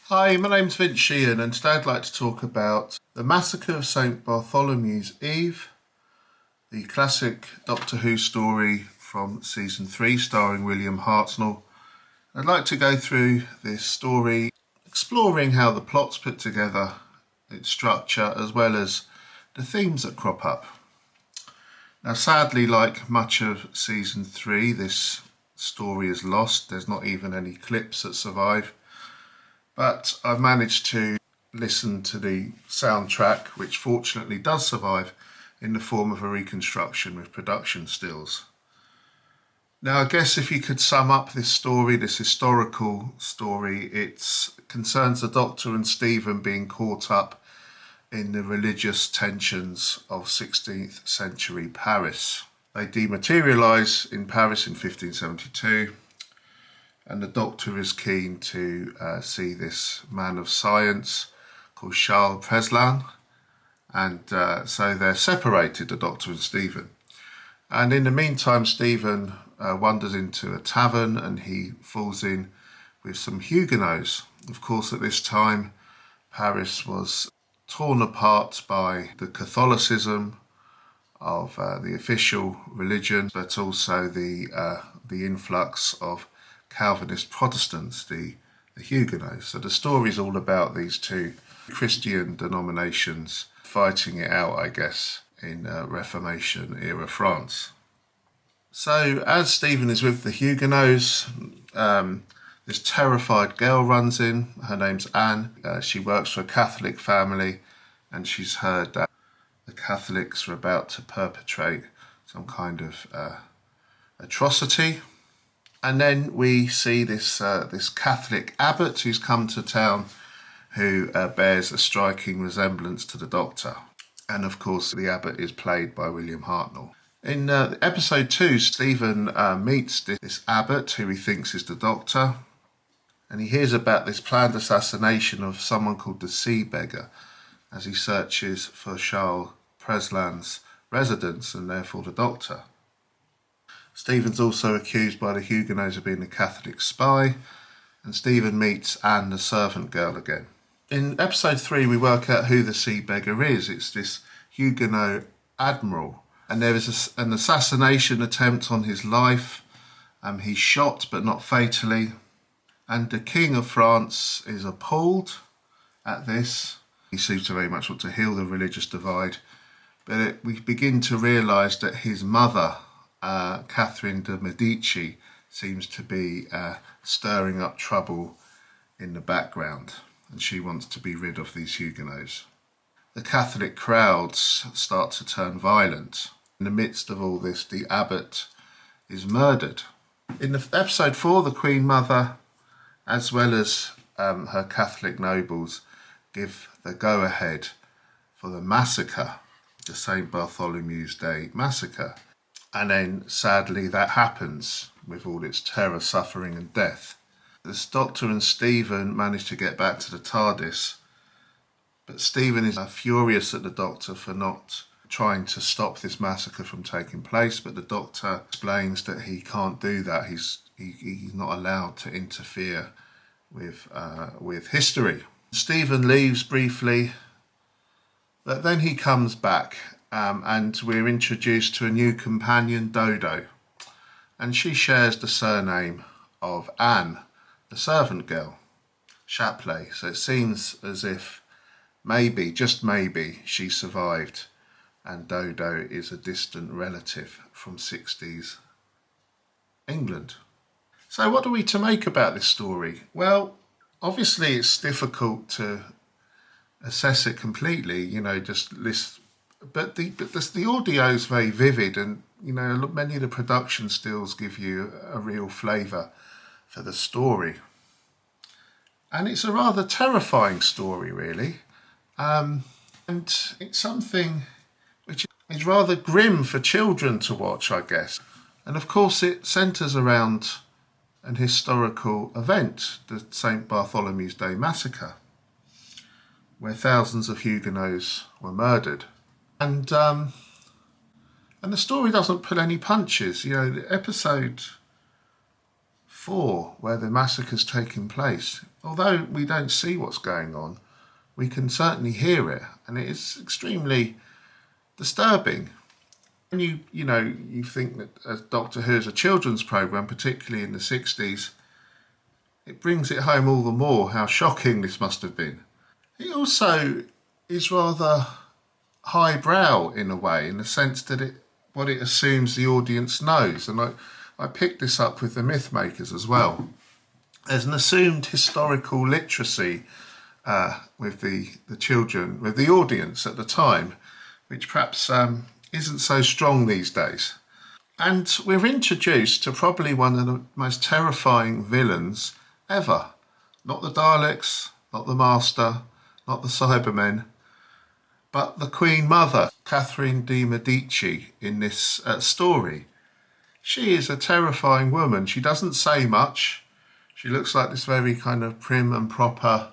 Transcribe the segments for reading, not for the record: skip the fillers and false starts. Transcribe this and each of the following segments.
Hi, my name's Vince Sheehan, and today I'd like to talk about the Massacre of St. Bartholomew's Eve, the classic Doctor Who story from season 3 starring William Hartnell. I'd like to go through this story, exploring how the plot's put together, its structure, as well as the themes that crop up. Now, sadly, like much of season 3, this story is lost. There's not even any clips that survive. But I've managed to listen to the soundtrack, which fortunately does survive in the form of a reconstruction with production stills. Now, I guess if you could sum up this story, this historical story, it concerns the Doctor and Stephen being caught up in the religious tensions of 16th century Paris. They dematerialise in Paris in 1572. And the Doctor is keen to see this man of science called Charles Preslin. And so they're separated, the Doctor and Stephen. And in the meantime, Stephen wanders into a tavern and he falls in with some Huguenots. Of course, at this time, Paris was torn apart by the Catholicism of the official religion, but also the influx of Calvinist Protestants, the Huguenots. So the story is all about these two Christian denominations fighting it out, I guess, in Reformation era France. So as Stephen is with the Huguenots, this terrified girl runs in. Her name's Anne. She works for a Catholic family, and she's heard that the Catholics are about to perpetrate some kind of atrocity. And then we see this Catholic abbot who's come to town, who bears a striking resemblance to the Doctor. And of course, the abbot is played by William Hartnell. In episode 2, Stephen meets this abbot who he thinks is the Doctor. And he hears about this planned assassination of someone called the Sea Beggar as he searches for Charles Preslin's residence and therefore the Doctor. Stephen's also accused by the Huguenots of being a Catholic spy, and Stephen meets Anne, the servant girl, again. In episode 3, we work out who the Sea Beggar is. It's this Huguenot admiral, and there is an assassination attempt on his life. He's shot, but not fatally, and the King of France is appalled at this. He seems to very much want to heal the religious divide, but we begin to realise that his mother, Catherine de' Medici, seems to be stirring up trouble in the background, and she wants to be rid of these Huguenots. The Catholic crowds start to turn violent. In the midst of all this, the abbot is murdered. In episode 4, the Queen Mother, as well as her Catholic nobles, give the go-ahead for the massacre, the St. Bartholomew's Day massacre. And then, sadly, that happens with all its terror, suffering and death. The Doctor and Stephen manage to get back to the TARDIS, but Stephen is furious at the Doctor for not trying to stop this massacre from taking place, but the Doctor explains that he can't do that. He's not allowed to interfere with history. Stephen leaves briefly, but then he comes back. And we're introduced to a new companion, Dodo, and she shares the surname of Anne, the servant girl, Chapelet. So it seems as if maybe, just maybe, she survived and Dodo is a distant relative from 60s England. So what are we to make about this story? Well, obviously it's difficult to assess it completely, just list. But the audio is very vivid, and many of the production stills give you a real flavour for the story. And it's a rather terrifying story, really, and it's something which is rather grim for children to watch, I guess. And of course, it centres around an historical event, the St. Bartholomew's Day massacre, where thousands of Huguenots were murdered. And the story doesn't pull any punches. The episode 4, where the massacre's taking place, although we don't see what's going on, we can certainly hear it, and it is extremely disturbing. When you think that Doctor Who is a children's programme, particularly in the 60s, it brings it home all the more how shocking this must have been. It also is rather highbrow in a way, in the sense that what it assumes the audience knows. And I picked this up with the myth makers as well. There's an assumed historical literacy with the children, with the audience at the time, which perhaps isn't so strong these days. And we're introduced to probably one of the most terrifying villains ever. Not the Daleks, not the Master, not the Cybermen, but the Queen Mother, Catherine de' Medici, in this story. She is a terrifying woman. She doesn't say much. She looks like this very kind of prim and proper,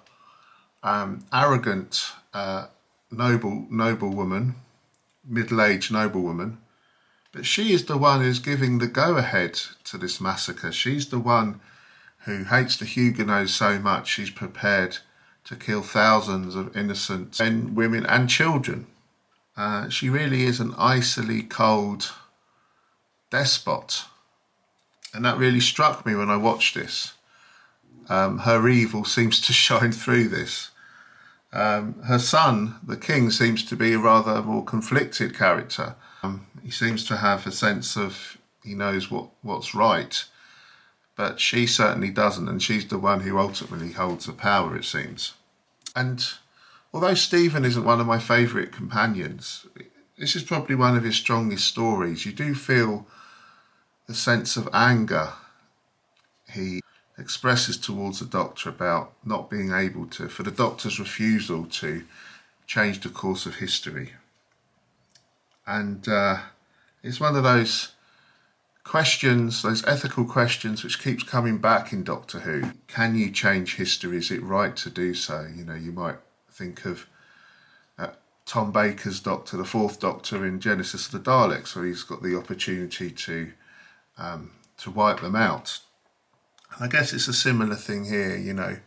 arrogant, noble woman, middle-aged noble woman. But she is the one who's giving the go-ahead to this massacre. She's the one who hates the Huguenots so much she's prepared to kill thousands of innocent men, women and children. She really is an icily cold despot. And that really struck me when I watched this. Her evil seems to shine through this. Her son, the king, seems to be a rather more conflicted character. He seems to have a sense of he knows what's right, but she certainly doesn't, and she's the one who ultimately holds the power, it seems. And although Stephen isn't one of my favourite companions, this is probably one of his strongest stories. You do feel the sense of anger he expresses towards the Doctor about not being able to, for the Doctor's refusal to change the course of history. And it's one of those questions, those ethical questions, which keeps coming back in Doctor Who. Can you change history? Is it right to do so? You might think of Tom Baker's Doctor, the Fourth Doctor in Genesis of the Daleks, where he's got the opportunity to wipe them out. And I guess it's a similar thing here.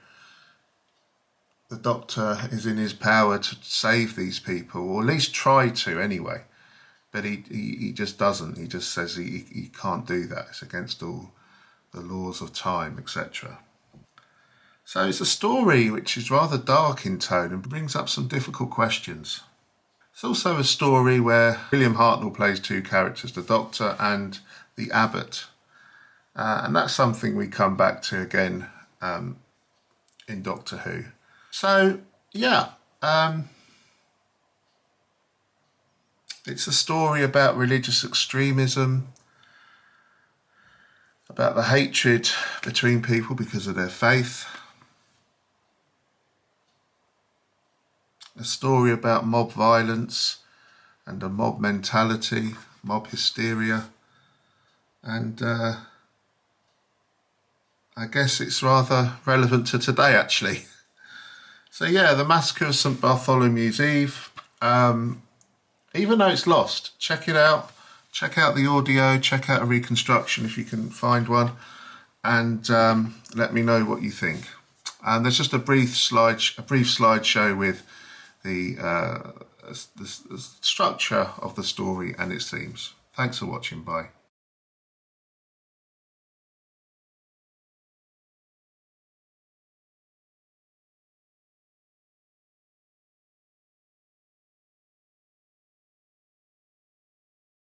The Doctor is in his power to save these people, or at least try to anyway. But he just doesn't. He just says he can't do that. It's against all the laws of time, etc. So it's a story which is rather dark in tone and brings up some difficult questions. It's also a story where William Hartnell plays two characters, the Doctor and the Abbot. And that's something we come back to again in Doctor Who. So, yeah. It's a story about religious extremism, about the hatred between people because of their faith. A story about mob violence and a mob mentality, mob hysteria. And I guess it's rather relevant to today, actually. So yeah, the Massacre of St Bartholomew's Eve. Even though it's lost, check it out. Check out the audio. Check out a reconstruction if you can find one, and let me know what you think. And there's just a brief slideshow with the structure of the story and its themes. Thanks for watching. Bye.